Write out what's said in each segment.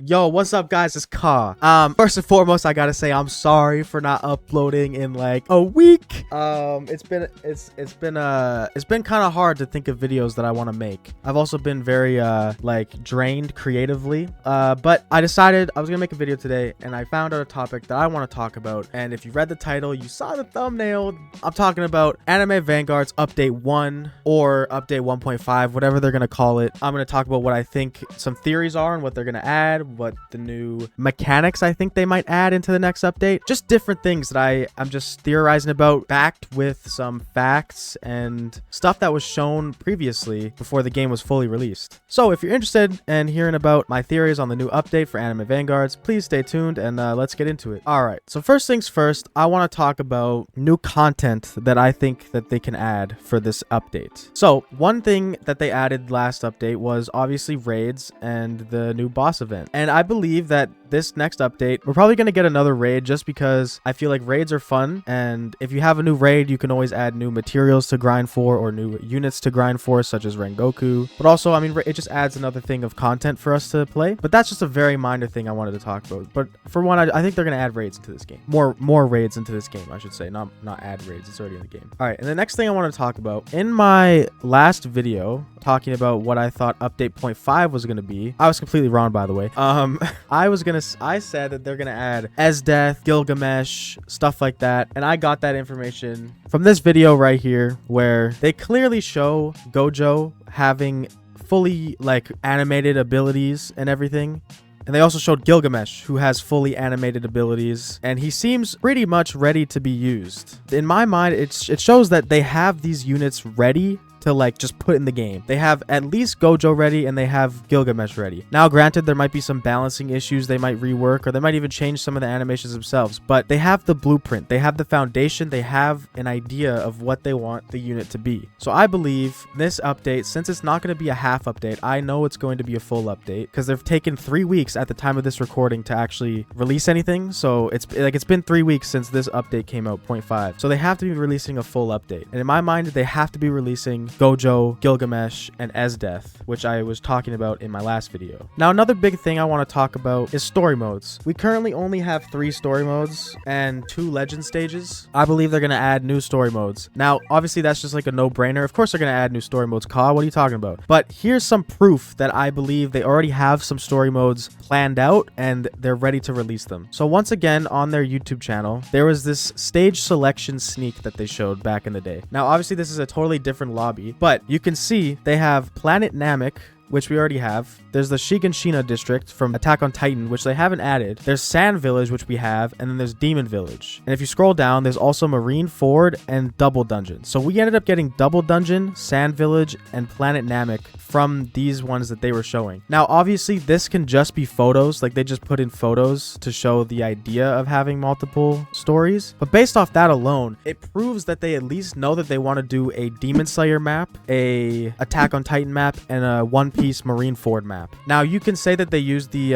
Yo, what's up, guys? It's Ka. First and foremost, I gotta say I'm sorry for not uploading in like a week. It's been kind of hard to think of videos that I want to make. I've also been very like drained creatively. But I decided I was gonna make a video today, and I found out a topic that I want to talk about. And if you read the title, you saw the thumbnail. I'm talking about Anime Vanguards Update 1 or Update 1.5, whatever they're gonna call it. I'm gonna talk about what I think some theories are and what they're gonna add, what the new mechanics I think they might add into the next update. Just different things that I'm just theorizing about, backed with some facts and stuff that was shown previously before the game was fully released. So if you're interested in hearing about my theories on the new update for Anime Vanguards, please stay tuned and let's get into it. All right, so first things first, I want to talk about new content that I think that they can add for this update. So one thing that they added last update was obviously raids and the new boss event. And I believe that this next update, we're probably going to get another raid, just because I feel like raids are fun. And if you have a new raid, you can always add new materials to grind for or new units to grind for, such as Rengoku. But also, I mean, it just adds another thing of content for us to play. But that's just a very minor thing I wanted to talk about. But for one, I think they're going to add raids into this game. More raids into this game, I should say. Not add raids. It's already in the game. All right. And the next thing I want to talk about, in my last video talking about what I thought update 0.5 was going to be, I was completely wrong, by the way. I said that they're gonna add Esdeath, Gilgamesh, stuff like that, and I got that information from this video right here, where they clearly show Gojo having fully like animated abilities and everything. And they also showed Gilgamesh, who has fully animated abilities, and he seems pretty much ready to be used. In my mind, it shows that they have these units ready to like just put in the game. They have at least Gojo ready and they have Gilgamesh ready. Now, granted, there might be some balancing issues they might rework, or they might even change some of the animations themselves, but they have the blueprint, they have the foundation, they have an idea of what they want the unit to be. So I believe this update, since it's not going to be a half update, I know it's going to be a full update, because they've taken 3 weeks at the time of this recording to actually release anything. So it's been 3 weeks since this update came out, 0.5. So they have to be releasing a full update. And in my mind, they have to be releasing Gojo, Gilgamesh, and Esdeath, which I was talking about in my last video. Now, another big thing I want to talk about is story modes. We currently only have 3 story modes and 2 legend stages. I believe they're going to add new story modes. Now, obviously, that's just like a no-brainer. Of course, they're going to add new story modes. Ka, what are you talking about? But here's some proof that I believe they already have some story modes planned out and they're ready to release them. So once again, on their YouTube channel, there was this stage selection sneak that they showed back in the day. Now, obviously, this is a totally different lobby, but you can see they have Planet Namek, which we already have. There's the Shiganshina district from Attack on Titan, which they haven't added. There's Sand Village, which we have, and then there's Demon Village. And if you scroll down, there's also Marine Ford and Double Dungeon. So we ended up getting Double Dungeon, Sand Village, and Planet Namek from these ones that they were showing. Now, obviously, this can just be photos. Like, they just put in photos to show the idea of having multiple stories. But based off that alone, it proves that they at least know that they want to do a Demon Slayer map, a Attack on Titan map, and a One Piece Marine Ford map. Now, you can say that they use the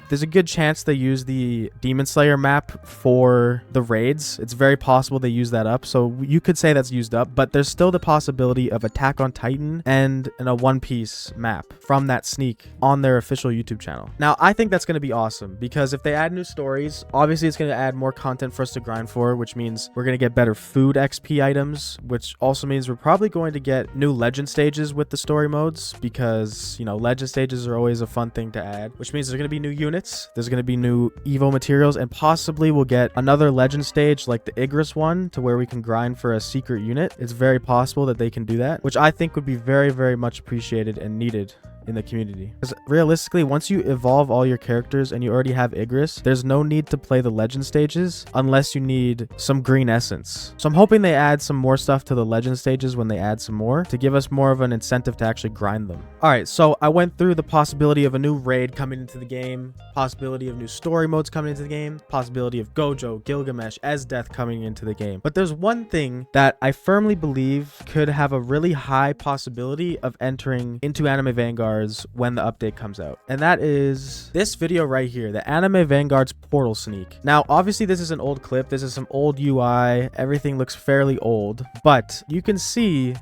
there's a good chance they use the Demon Slayer map for the raids. It's very possible they use that up, so you could say that's used up, but there's still the possibility of Attack on Titan and a One Piece map from that sneak on their official YouTube channel. Now, I think that's going to be awesome, because if they add new stories, obviously it's going to add more content for us to grind for, which means we're going to get better food XP items, which also means we're probably going to get new legend stages with the story modes, because, you know, legend stages are always a fun thing to add, which means there's going to be new units, there's going to be new Evo materials, and possibly we'll get another legend stage like the Igris one, to where we can grind for a secret unit. It's very possible that they can do that, which I think would be very, very much appreciated and needed in the community. Because realistically, once you evolve all your characters and you already have Igris, there's no need to play the legend stages unless you need some green essence. So I'm hoping they add some more stuff to the legend stages when they add some more, to give us more of an incentive to actually grind them. All right, so I went through the possibility of a new raid coming into the game, possibility of new story modes coming into the game, possibility of Gojo, Gilgamesh, Esdeath coming into the game. But there's one thing that I firmly believe could have a really high possibility of entering into Anime Vanguard when the update comes out, and that is this video right here, the Anime Vanguards portal sneak. Now, obviously, this is an old clip, this is some old UI, everything looks fairly old, but you can see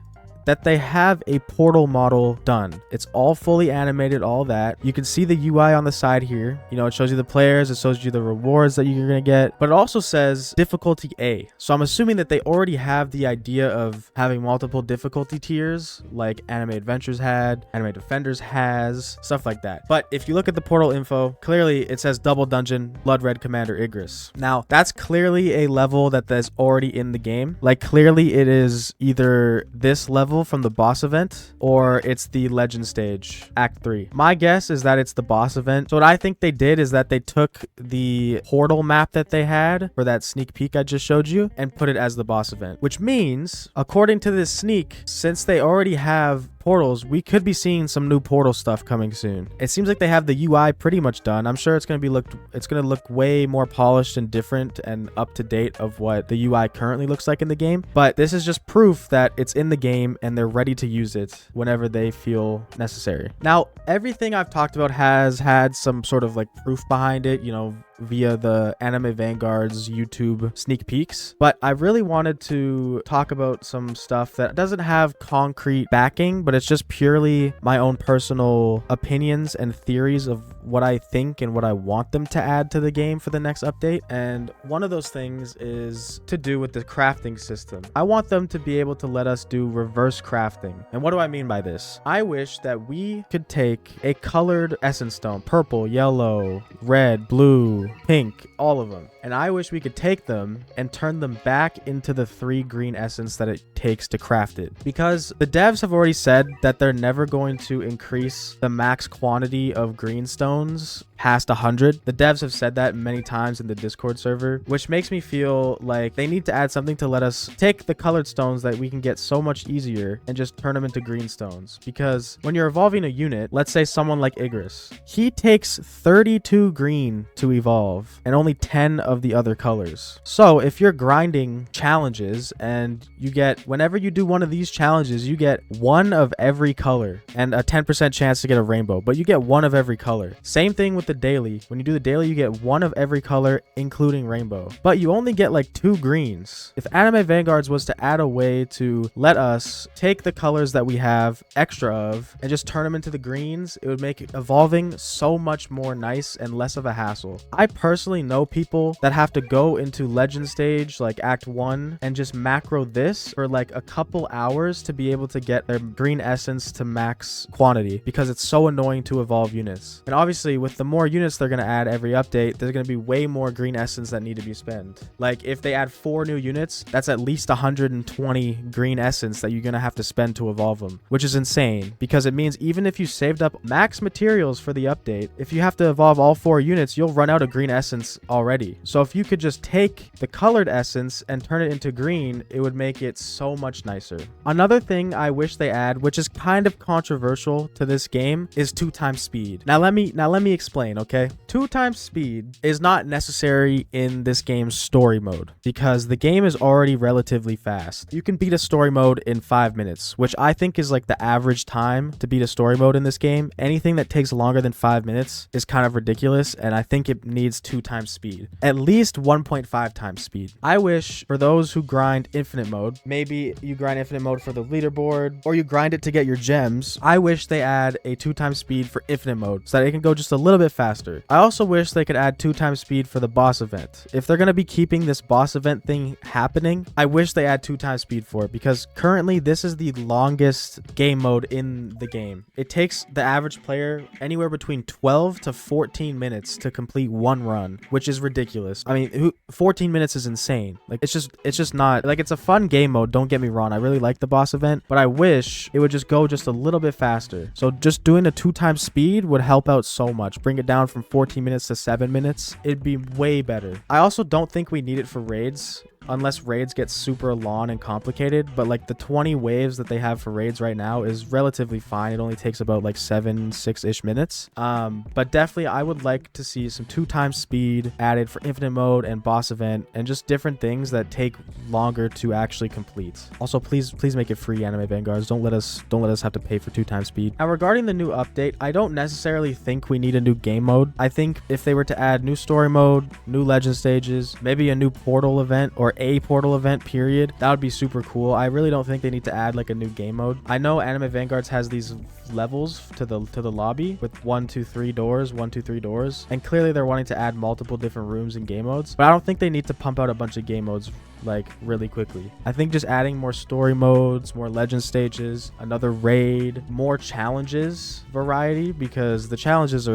that they have a portal model done. It's all fully animated, all that. You can see the UI on the side here. You know, it shows you the players, it shows you the rewards that you're gonna get, but it also says difficulty A. So I'm assuming that they already have the idea of having multiple difficulty tiers like Anime Adventures had, Anime Defenders has, stuff like that. But if you look at the portal info, clearly it says Double Dungeon, Blood Red Commander Igris. Now, that's clearly a level that's already in the game. Like, clearly it is either this level from the boss event or it's the legend stage, Act 3. My guess is that it's the boss event. So what I think they did is that they took the portal map that they had for that sneak peek I just showed you and put it as the boss event, which means, according to this sneak, since they already have portals, we could be seeing some new portal stuff coming soon. It seems like they have the UI pretty much done. I'm sure it's going to look way more polished and different and up to date of what the UI currently looks like in the game. But this is just proof that it's in the game and they're ready to use it whenever they feel necessary. Now, everything I've talked about has had some sort of like proof behind it, you know, via the Anime Vanguards YouTube sneak peeks, but I really wanted to talk about some stuff that doesn't have concrete backing, but it's just purely my own personal opinions and theories of what I think and what I want them to add to the game for the next update. And one of those things is to do with the crafting system. I want them to be able to let us do reverse crafting. And what do I mean by this? I wish that we could take a colored essence stone, purple, yellow, red, blue, pink, all of them, and I wish we could take them and turn them back into the 3 green essence that it takes to craft it, because the devs have already said that they're never going to increase the max quantity of green stones past 100. The devs have said that many times in the Discord server, which makes me feel like they need to add something to let us take the colored stones that we can get so much easier and just turn them into green stones. Because when you're evolving a unit, let's say someone like Igris, he takes 32 green to evolve and only 10 of the other colors. So if you're grinding challenges and you get, whenever you do one of these challenges, you get 1 of every color and a 10% chance to get a rainbow, but you get 1 of every color. Same thing with the daily. When you do the daily, you get 1 of every color, including rainbow, but you only get like 2 greens. If Anime Vanguards was to add a way to let us take the colors that we have extra of and just turn them into the greens, it would make evolving so much more nice and less of a hassle. I personally know people that have to go into legend stage like Act 1 and just macro this for like a couple hours to be able to get their green essence to max quantity, because it's so annoying to evolve units. And obviously with the more units they're going to add every update, there's going to be way more green essence that need to be spent. Like if they add 4 new units, that's at least 120 green essence that you're going to have to spend to evolve them, which is insane, because it means even if you saved up max materials for the update, if you have to evolve all 4 units, you'll run out of green essence already. So if you could just take the colored essence and turn it into green, it would make it so much nicer. Another thing I wish they add, which is kind of controversial to this game, is 2 times speed. Now let me explain, okay? 2 times speed is not necessary in this game's story mode, because the game is already relatively fast. You can beat a story mode in 5 minutes, which I think is like the average time to beat a story mode in this game. Anything that takes longer than 5 minutes is kind of ridiculous, and I think it needs 2 times speed. At least 1.5 times speed. I wish for those who grind infinite mode, maybe you grind infinite mode for the leaderboard, or you grind it to get your gems, I wish they add a 2 times speed for infinite mode so that it can go just a little bit faster. I also wish they could add 2 times speed for the boss event. If they're going to be keeping this boss event thing happening, I wish they add 2 times speed for it, because currently this is the longest game mode in the game. It takes the average player anywhere between 12 to 14 minutes to complete one run, which is ridiculous. I mean, 14 minutes is insane. Like, it's just not, like, it's a fun game mode, don't get me wrong. I really like the boss event, but I wish it would just go just a little bit faster. So just doing a 2 times speed would help out so much. Bring it down from 14 minutes to 7 minutes. It'd be way better. I also don't think we need it for raids, unless raids get super long and complicated, but like the 20 waves that they have for raids right now is relatively fine. It only takes about like 6-ish minutes. But definitely I would like to see some 2 times speed added for infinite mode and boss event, and just different things that take longer to actually complete. Also, please make it free, Anime Vanguards. Don't let us have to pay for 2 times speed. Now, regarding the new update, I don't necessarily think we need a new game mode. I think if they were to add new story mode, new legend stages, maybe a new portal event, or a portal event, period. That would be super cool. I really don't think they need to add like a new game mode. I know Anime Vanguards has these levels to the lobby with 1 2 3 doors, 1 2 3 doors, and clearly they're wanting to add multiple different rooms and game modes, but I don't think they need to pump out a bunch of game modes like really quickly. I think just adding more story modes, more legend stages, another raid, more challenges variety, because the challenges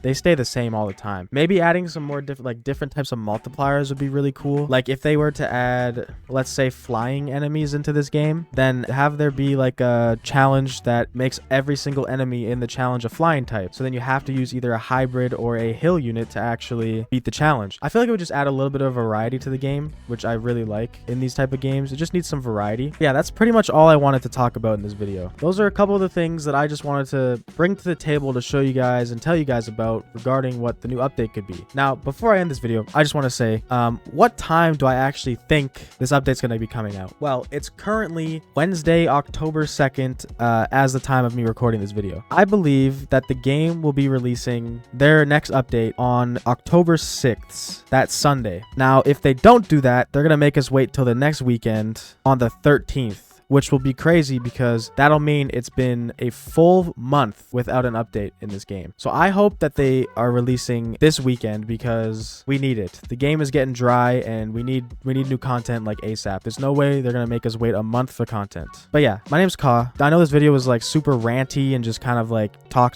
they stay the same all the time. Maybe adding some more different types of multipliers would be really cool. Like if they were to add, let's say, flying enemies into this game, then have there be like a challenge that makes every single enemy in the challenge a flying type. So then you have to use either a hybrid or a hill unit to actually beat the challenge. I feel like it would just add a little bit of variety to the game, which I really like in these type of games. It just needs some variety. Yeah, that's pretty much all I wanted to talk about in this video. Those are a couple of the things that I just wanted to bring to the table to show you guys and tell you guys about regarding what the new update could be. Now, before I end this video, I just want to say, what time do I actually think this update's going to be coming out? Well, it's currently Wednesday, October 2nd, as the time of me recording this video. I believe that the game will be releasing their next update on October 6th, that Sunday. Now, if they don't do that, they're going to make us wait till the next weekend on the 13th. Which will be crazy because that'll mean it's been a full month without an update in this game. So I hope that they are releasing this weekend because we need it. The game is getting dry and we need new content like ASAP. There's no way they're gonna make us wait a month for content. But yeah, my name's Ka. I know this video was like super ranty and just kind of like talk,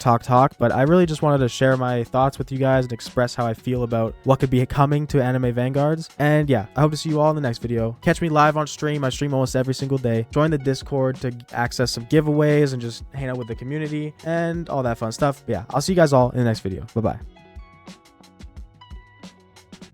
but I really just wanted to share my thoughts with you guys and express how I feel about what could be coming to Anime Vanguards. And yeah, I hope to see you all in the next video. Catch me live on stream. I stream almost every single day. Join the Discord to access some giveaways and just hang out with the community and all that fun stuff. But yeah, I'll see you guys all in the next video. Bye bye.